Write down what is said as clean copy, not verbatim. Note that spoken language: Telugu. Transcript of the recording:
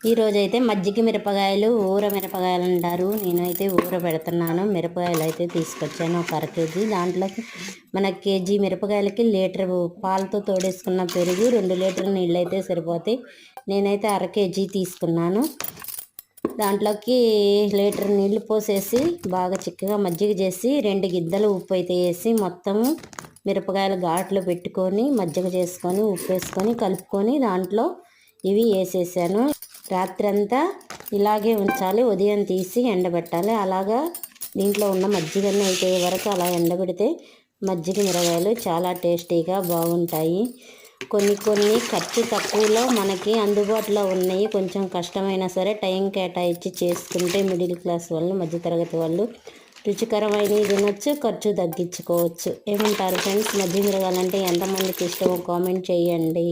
ఈరోజైతే మజ్జిగ మిరపకాయలు ఊర మిరపకాయలు అంటారు. నేనైతే ఊర పెడుతున్నాను. మిరపకాయలు అయితే తీసుకొచ్చాను ఒక అర కేజీ. దాంట్లోకి మన కేజీ మిరపకాయలకి లీటర్ పాలతో తోడేసుకున్న పెరుగు 2 లీటర్ల నీళ్ళు అయితే సరిపోతాయి. నేనైతే అర కేజీ తీసుకున్నాను. దాంట్లోకి లీటర్ నీళ్లు పోసేసి బాగా చిక్కగా మజ్జిగ చేసి 2 గిద్దలు ఉప్పు అయితే వేసి మొత్తము మిరపకాయలు ఘాట్లో పెట్టుకొని మజ్జిగ చేసుకొని ఉప్పు వేసుకొని కలుపుకొని దాంట్లో ఇవి వేసేసాను. రాత్రి అంతా ఇలాగే ఉంచాలి. ఉదయం తీసి ఎండబెట్టాలి. అలాగా దీంట్లో ఉన్న మజ్జిగన్ని అయిపోయే వరకు అలా ఎండబెడితే మజ్జిగ మిరపకాయలు చాలా టేస్టీగా బాగుంటాయి. కొన్ని ఖర్చు తక్కువలో మనకి అందుబాటులో ఉన్నాయి. కొంచెం కష్టమైనా సరే టైం కేటాయించి చేసుకుంటే మిడిల్ క్లాస్ వాళ్ళు మధ్యతరగతి వాళ్ళు రుచికరమైనవి తినొచ్చు, ఖర్చు తగ్గించుకోవచ్చు. ఏమంటారు ఫ్రెండ్స్? మజ్జిగ మిరపకాయలు అంటే ఎంతమందికి ఇష్టమో కామెంట్ చేయండి.